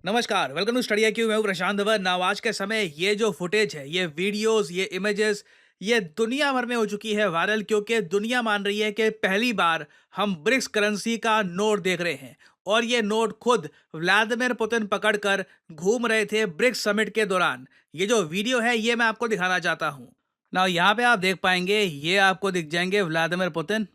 नमस्कार, welcome to study IQ। मैं हूं प्रशांत धवन। नाउ आज के समय ये जो फुटेज है, ये वीडियोस, ये इमेजेस, ये दुनिया भर में हो चुकी है वायरल, क्योंकि दुनिया मान रही है कि पहली बार हम ब्रिक्स करेंसी का नोट देख रहे हैं। और ये नोट खुद व्लादिमीर पुतिन पकड़कर घूम रहे थे ब्रिक्स समिट के दौरान। ये जो वीडियो है ये मैं आपको दिखाना चाहता हूँ। नाउ यहाँ पे आप देख पाएंगे, ये आपको दिख जाएंगे व्लादिमीर पुतिन।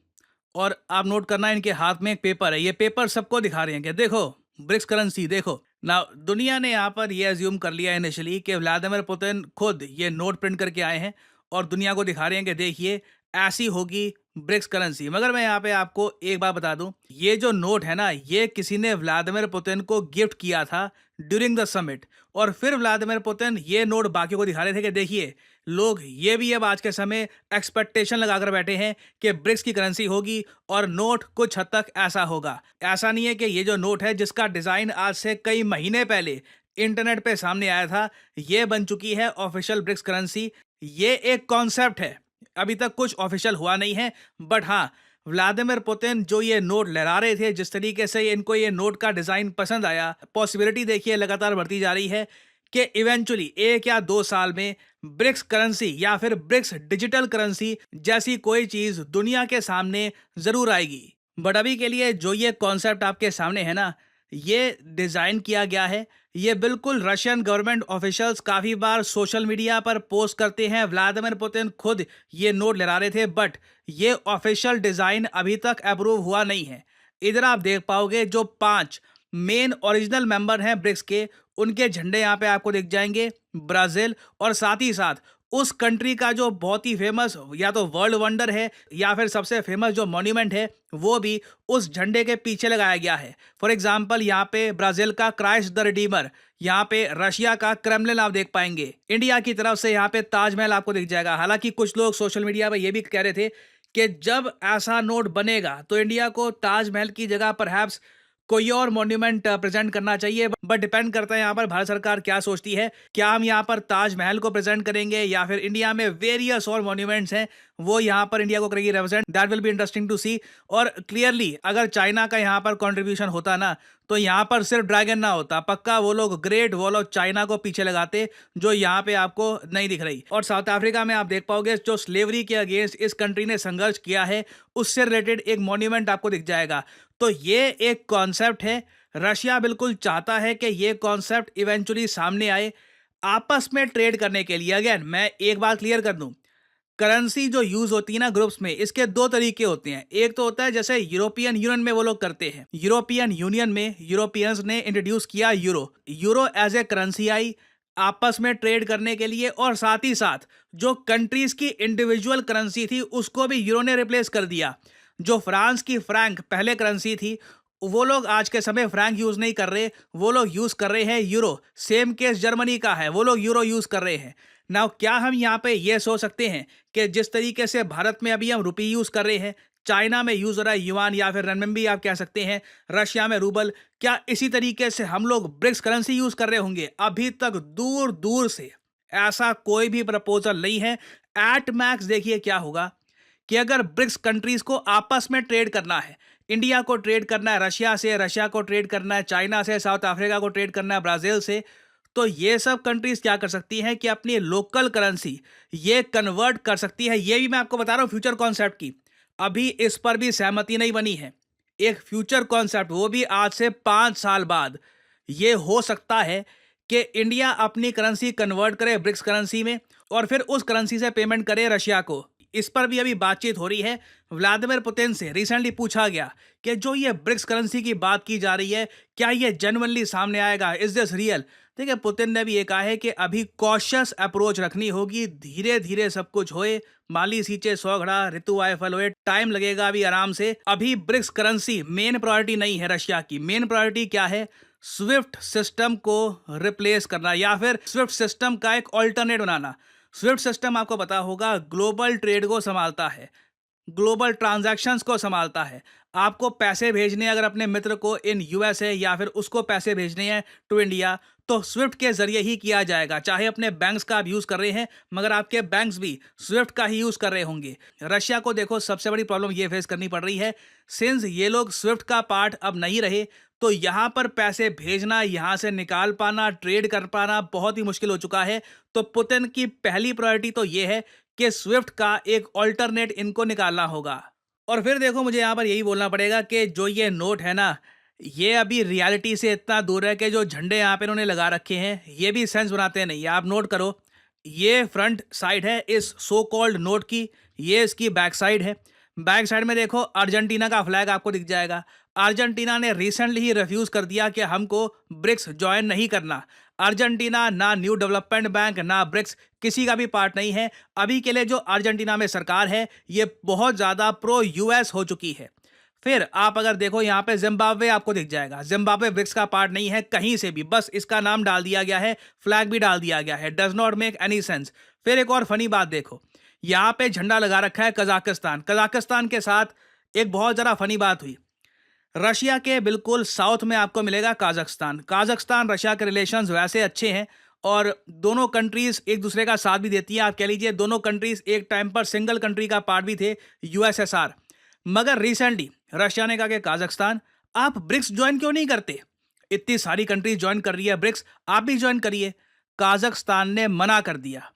और आप नोट करना, इनके हाथ में एक पेपर है। ये पेपर सबको दिखा रहे हैं कि देखो ब्रिक्स करेंसी देखो ना। दुनिया ने यहाँ पर ये अज्यूम कर लिया इनिशियली कि व्लादिमीर पुतिन खुद ये नोट प्रिंट करके आए हैं और दुनिया को दिखा रहे हैं कि देखिए ऐसी होगी ब्रिक्स करेंसी। मगर मैं यहाँ पे आपको एक बात बता दूं, ये जो नोट है ना, ये किसी ने व्लादिमीर पुतिन को गिफ्ट किया था ड्यूरिंग द समिट। और फिर व्लादिमीर पुतिन ये नोट बाकियों को दिखा रहे थे कि देखिए लोग ये भी अब आज के समय एक्सपेक्टेशन लगाकर बैठे हैं कि ब्रिक्स की करेंसी होगी और नोट कुछ हद तक ऐसा होगा। ऐसा नहीं है कि ये जो नोट है, जिसका डिजाइन आज से कई महीने पहले इंटरनेट पे सामने आया था, ये बन चुकी है ऑफिशियल ब्रिक्स करेंसी। ये एक कॉन्सेप्ट है, अभी तक कुछ ऑफिशियल हुआ नहीं है। बट हाँ, व्लादिमीर पुतिन जो ये नोट लहरा रहे थे, जिस तरीके से इनको ये नोट का डिजाइन पसंद आया, पॉसिबिलिटी देखिए लगातार बढ़ती जा रही है कि इवेंचुअली 1 या 2 साल में ब्रिक्स करेंसी या फिर ब्रिक्स डिजिटल करेंसी जैसी कोई चीज दुनिया के सामने जरूर आएगी। बट अभी के लिए जो ये कॉन्सेप्ट आपके सामने है ना, ये डिजाइन किया गया है। ये बिल्कुल रशियन गवर्नमेंट ऑफिशियल्स काफी बार सोशल मीडिया पर पोस्ट करते हैं। व्लादिमीर पुतिन खुद ये नोट लहरा रहे थे, बट ये ऑफिशियल डिजाइन अभी तक अप्रूव हुआ नहीं है। इधर आप देख पाओगे जो 5 मेन ओरिजिनल मेंबर हैं ब्रिक्स के, उनके झंडे यहाँ पे आपको दिख जाएंगे, ब्राजील। और साथ ही साथ उस कंट्री का जो बहुत ही फेमस या तो वर्ल्ड वंडर है या फिर सबसे फेमस जो मॉन्यूमेंट है, वो भी उस झंडे के पीछे लगाया गया है। फॉर एग्जांपल यहाँ पे ब्राजील का क्राइस्ट द रिडीमर, यहाँ पे रशिया का क्रेमलिन आप देख पाएंगे। इंडिया की तरफ से यहाँ पे ताजमहल आपको दिख जाएगा। हालांकि कुछ लोग सोशल मीडिया पर ये भी कह रहे थे कि जब ऐसा नोट बनेगा तो इंडिया को ताजमहल की जगह परहैप्स कोई और मॉन्यूमेंट प्रेजेंट करना चाहिए। बट डिपेंड करता है यहाँ पर भारत सरकार क्या सोचती है। क्या हम यहाँ पर ताजमहल को प्रेजेंट करेंगे या फिर इंडिया में वेरियस और मॉन्यूमेंट्स हैं, वो यहाँ पर इंडिया को करेगी represent. That will be interesting to see. और क्लियरली अगर चाइना का यहाँ पर कंट्रीब्यूशन होता ना, तो यहाँ पर सिर्फ ड्रैगन ना होता, पक्का वो लोग ग्रेट वॉल ऑफ चाइना को पीछे लगाते, जो यहाँ पे आपको नहीं दिख रही। और साउथ अफ्रीका में आप देख पाओगे जो स्लेवरी के अगेंस्ट इस कंट्री ने संघर्ष किया है, उससे रिलेटेड एक मॉन्यूमेंट आपको दिख जाएगा। तो ये एक कॉन्सेप्ट है। रशिया बिल्कुल चाहता है कि ये कॉन्सेप्ट इवेंचुअली सामने आए आपस में ट्रेड करने के लिए। अगेन मैं एक बात क्लियर कर दूं, करेंसी जो यूज होती है ना ग्रुप्स में, इसके 2 तरीके होते हैं। एक तो होता है जैसे यूरोपियन यूनियन में वो लोग करते हैं। यूरोपियन यूनियन में यूरोपियंस ने इंट्रोड्यूस किया euro. Euro as a currency आई आपस में ट्रेड करने के लिए, और साथ ही साथ जो कंट्रीज की इंडिविजुअल करेंसी थी उसको भी यूरो ने रिप्लेस कर दिया। जो फ्रांस की फ्रैंक पहले करेंसी थी, वो लोग आज के समय फ्रैंक यूज नहीं कर रहे, वो लोग यूज कर रहे हैं यूरो। सेम केस जर्मनी का है, वो लोग यूरो यूज कर रहे हैं। नाउ क्या हम यहाँ पे ये सोच सकते हैं कि जिस तरीके से भारत में अभी हम रुपये यूज कर रहे हैं, चाइना में यूज हो रहा है युआन या फिर रनमिनबी आप कह सकते हैं, रशिया में रूबल, क्या इसी तरीके से हम लोग ब्रिक्स करेंसी यूज कर रहे होंगे? अभी तक दूर दूर से ऐसा कोई भी प्रपोजल नहीं है। एट मैक्स देखिए क्या होगा कि अगर ब्रिक्स कंट्रीज को आपस में ट्रेड करना है, इंडिया को ट्रेड करना है रशिया से, रशिया को ट्रेड करना है चाइना से, साउथ अफ्रीका को ट्रेड करना है ब्राजील से, तो ये सब कंट्रीज क्या कर सकती हैं कि अपनी लोकल करेंसी ये कन्वर्ट कर सकती है। ये भी मैं आपको बता रहा हूं फ्यूचर कॉन्सेप्ट की, अभी इस पर भी सहमति नहीं बनी है। एक फ्यूचर कॉन्सेप्ट, वो भी आज से 5 साल बाद ये हो सकता है कि इंडिया अपनी करेंसी कन्वर्ट करे ब्रिक्स करेंसी में और फिर उस करेंसी से पेमेंट करे रशिया को। इस पर भी अभी बातचीत हो रही है। व्लादिमीर पुतिन से रिसेंटली पूछा गया कि जो ये ब्रिक्स करेंसी की बात की जा रही है, क्या ये जेन्युइनली सामने आएगा, इज दिस रियल? देखिए पुतिन ने भी ये कहा है कि अभी कॉशियस अप्रोच रखनी होगी, धीरे धीरे सब कुछ होए, माली सींचे 100 घड़ा, ऋतु आए फल होए, टाइम लगेगा अभी आराम से। अभी ब्रिक्स करेंसी मेन प्रायोरिटी नहीं है रशिया की। मेन प्रायोरिटी क्या है? स्विफ्ट सिस्टम को रिप्लेस करना या फिर स्विफ्ट सिस्टम का एक ऑल्टरनेट बनाना। स्विफ्ट सिस्टम आपको पता होगा ग्लोबल ट्रेड को संभालता है। ग्लोबल ट्रांजैक्शंस को संभालता है। आपको पैसे भेजने अगर अपने मित्र को इन यूएसए या फिर उसको पैसे भेजने हैं टू इंडिया, तो स्विफ्ट के जरिए ही किया जाएगा। चाहे अपने बैंक्स का आप यूज कर रहे हैं, मगर आपके बैंक्स भी स्विफ्ट का ही यूज कर रहे होंगे। रशिया को देखो सबसे बड़ी प्रॉब्लम ये फेस करनी पड़ रही है, सिंस ये लोग स्विफ्ट का पार्ट अब नहीं रहे, तो यहाँ पर पैसे भेजना, यहाँ से निकाल पाना, ट्रेड कर पाना बहुत ही मुश्किल हो चुका है। तो पुतिन की पहली प्रायोरिटी तो ये है कि स्विफ्ट का एक ऑल्टरनेट इनको निकालना होगा। और फिर देखो मुझे यहाँ पर यही बोलना पड़ेगा कि जो ये नोट है ना, ये अभी रियलिटी से इतना दूर है कि जो झंडे यहाँ पे इन्होंने लगा रखे हैं ये भी सेंस बनाते नहीं। आप नोट करो, ये फ्रंट साइड है इस सो कॉल्ड नोट की, ये इसकी बैक साइड है। बैक साइड में देखो अर्जेंटीना का फ्लैग आपको दिख जाएगा। अर्जेंटीना ने रिसेंटली ही रिफ्यूज कर दिया कि हमको ब्रिक्स ज्वाइन नहीं करना। अर्जेंटीना ना न्यू डेवलपमेंट बैंक ना ब्रिक्स किसी का भी पार्ट नहीं है। अभी के लिए जो अर्जेंटीना में सरकार है ये बहुत ज़्यादा प्रो यूएस हो चुकी है। फिर आप अगर देखो यहाँ पे जिम्बाब्वे आपको दिख जाएगा। जिम्बाब्वे ब्रिक्स का पार्ट नहीं है कहीं से भी, बस इसका नाम डाल दिया गया है, फ्लैग भी डाल दिया गया है। Does not make any sense. फिर एक और फनी बात देखो, यहाँ पे झंडा लगा रखा है कजाकिस्तान। कजाकिस्तान के साथ एक बहुत ज़रा फनी बात हुई। रशिया के बिल्कुल साउथ में आपको मिलेगा काजाख्स्तान। काजाख्स्तान रशिया के रिलेशंस वैसे अच्छे हैं और दोनों कंट्रीज एक दूसरे का साथ भी देती हैं। आप कह लीजिए दोनों कंट्रीज एक टाइम पर सिंगल कंट्री का पार्ट भी थे, यूएसएसआर। मगर रिसेंटली रशिया ने कहा कि काजाख्स्तान आप ब्रिक्स ज्वाइन क्यों नहीं करते, इतनी सारी कंट्रीज ज्वाइन कर रही है ब्रिक्स, आप भी ज्वाइन करिए। काजाख्स्तान ने मना कर दिया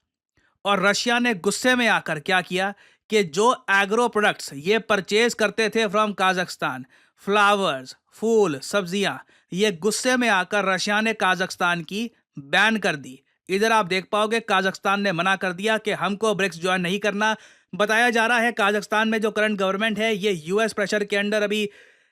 और रशिया ने गुस्से में आकर क्या किया कि जो एग्रो प्रोडक्ट्स ये परचेज करते थे फ्रॉम काजाख्स्तान, फ्लावर्स, फूल, सब्जियां, ये गुस्से में आकर रशिया ने काजाख्स्तान की बैन कर दी। इधर आप देख पाओगे काजाख्स्तान ने मना कर दिया कि हमको ब्रिक्स ज्वाइन नहीं करना। बताया जा रहा है काजाख्स्तान में जो करंट गवर्नमेंट है ये यूएस प्रेशर के अंडर अभी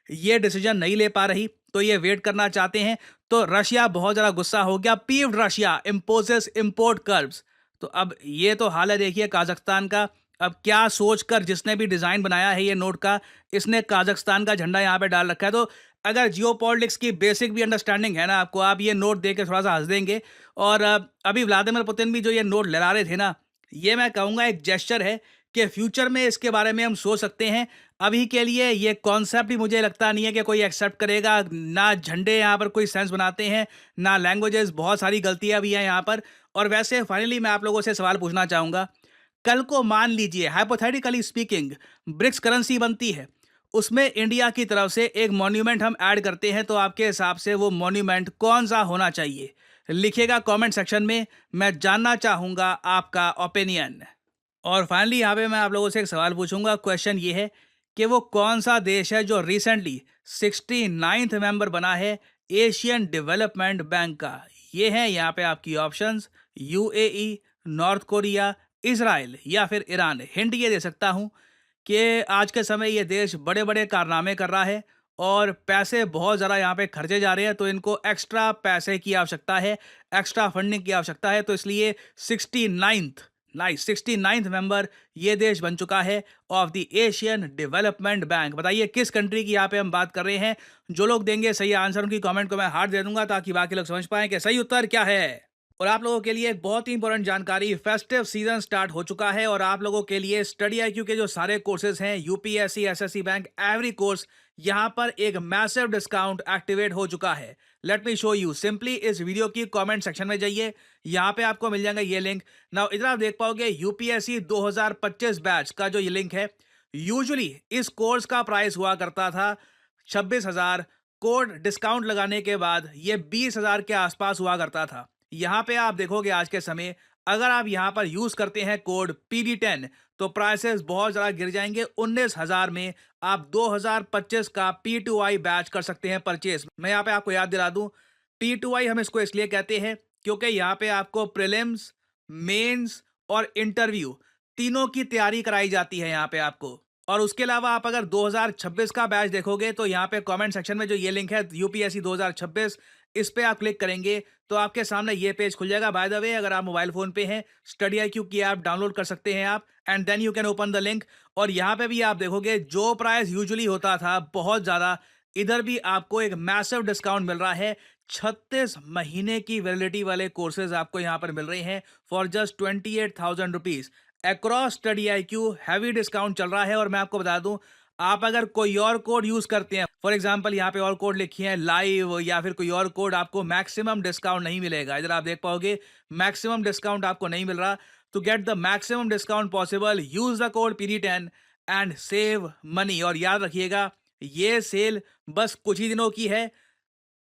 ये डिसीजन नहीं ले पा रही, तो ये वेट करना चाहते हैं। तो रशिया बहुत ज़्यादा गुस्सा हो गया। पीव्ड रशिया इम्पोजेस इम्पोर्ट कर्व्स। तो अब ये तो हाल है देखिए काजाख्स्तान का। अब क्या सोचकर जिसने भी डिज़ाइन बनाया है ये नोट का, इसने काजाख्स्तान का झंडा यहाँ पे डाल रखा है। तो अगर जियोपॉलिटिक्स की बेसिक भी अंडरस्टैंडिंग है ना आपको, आप ये नोट देख के थोड़ा सा हंस देंगे। और अभी व्लादिमीर पुतिन भी जो ये नोट लहरा रहे थे ना, ये मैं कहूँगा एक जेस्चर है कि फ्यूचर में इसके बारे में हम सोच सकते हैं। अभी के लिए ये कॉन्सेप्ट भी मुझे लगता नहीं है कि कोई एक्सेप्ट करेगा। ना झंडे यहाँ पर कोई सेंस बनाते हैं, ना लैंग्वेजेस, बहुत सारी गलतियाँ भी हैं यहाँ पर। और वैसे फाइनली मैं आप लोगों से सवाल पूछना चाहूँगा, कल को मान लीजिए हाइपोथेटिकली स्पीकिंग ब्रिक्स करेंसी बनती है, उसमें इंडिया की तरफ से एक मॉन्यूमेंट हम ऐड करते हैं, तो आपके हिसाब से वो मॉन्यूमेंट कौन सा होना चाहिए? लिखिएगा कमेंट सेक्शन में, मैं जानना चाहूँगा आपका ओपिनियन। और फाइनली यहाँ पे मैं आप लोगों से एक सवाल पूछूंगा। क्वेश्चन ये है कि वो कौन सा देश है जो रिसेंटली 69th मेंबर बना है एशियन डेवलपमेंट बैंक का? ये है यहाँ पे आपकी options, UAE, north Korea, Israel या फिर ईरान। हिंट ये दे सकता हूँ कि आज के समय ये देश बड़े बड़े कारनामे कर रहा है और पैसे बहुत ज़्यादा यहाँ पे खर्चे जा रहे हैं, तो इनको एक्स्ट्रा पैसे की आवश्यकता है, एक्स्ट्रा फंडिंग की आवश्यकता है। तो इसलिए 69th मेंबर ये देश बन चुका है of the Asian development bank. बताइए किस कंट्री की यहाँ पे हम बात कर रहे हैं? जो लोग देंगे सही आंसर उनकी कमेंट को मैं हार्ट दे दूंगा ताकि बाकी लोग समझ पाएं कि सही उत्तर क्या है। और आप लोगों के लिए एक बहुत ही इंपॉर्टेंट जानकारी, फेस्टिव सीजन स्टार्ट हो चुका है और आप लोगों के लिए स्टडी आईक्यू के जो सारे कोर्सेज हैं, UPSC, SSC bank, every course, यहाँ पर एक मैसिव डिस्काउंट एक्टिवेट हो चुका है। Let me show you. Simply इस वीडियो की कमेंट सेक्शन में जाइए, यहाँ पे आपको मिल जाएगा ये लिंक। नाउ इधर आप देख पाओगे यूपीएससी 2025 बैच का जो ये लिंक है। यूजुअली इस कोर्स का प्राइस हुआ करता था 26,000, कोड डिस्काउंट लगाने के बाद ये 20,000 के आसपास हुआ करता था। यहाँ पे आप देखोगे आज के समय अगर आप यहाँ पर यूज करते हैं कोड PD10 तो प्राइसेस बहुत ज़्यादा गिर जाएंगे। 19,000 में आप 2025 का P2I बैच कर सकते हैं परचेज। मैं यहाँ पे आपको याद दिला दूं, P2I हम इसको इसलिए कहते हैं क्योंकि यहाँ पे आपको प्रीलिम्स, मेंस और इंटरव्यू तीनों की तैयारी कराई जाती है यहाँ पे आपको। और उसके अलावा आप अगर 2026 का बैच देखोगे तो यहाँ पे कमेंट सेक्शन में जो ये लिंक है यूपीएससी 2026, इस पे आप क्लिक करेंगे तो आपके सामने ये पेज खुल जाएगा। बाय द वे अगर आप मोबाइल फोन पे हैं, स्टडी आईक्यू की ऐप डाउनलोड कर सकते हैं आप, and then you can open the link. और यहाँ पे भी आप देखोगे जो प्राइस यूजुअली होता था बहुत ज़्यादा, इधर भी आपको एक मैसिव डिस्काउंट मिल रहा है। 36 महीने की वैलिडिटी वाले कोर्सेज आपको यहाँ पर मिल रहे हैं for just 28,000 rupees. Across study IQ heavy discount चल रहा है। और मैं आपको बता दूं, आप अगर कोई और कोड यूज करते हैं, फॉर एग्जांपल यहाँ पे और कोड लिखी है लाइव या फिर कोई और कोड, आपको मैक्सिमम डिस्काउंट नहीं मिलेगा। इधर आप देख पाओगे मैक्सिमम डिस्काउंट आपको नहीं मिल रहा। To get the maximum discount possible, use the code PD10 and save money. और याद रखिएगा, ये सेल बस कुछ ही दिनों की है।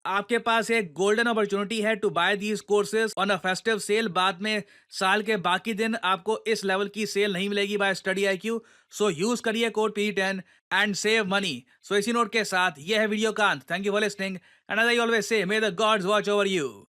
आपके पास एक गोल्डन अपॉर्चुनिटी है to buy these courses on a festive sale. बाद में साल के बाकी दिन आपको इस लेवल की सेल नहीं मिलेगी buy study IQ। So use करिए code PD10 and save money. So इसी नोट के साथ ये है वीडियो का अंत। Thank you for listening and as I always say, may the gods watch over you.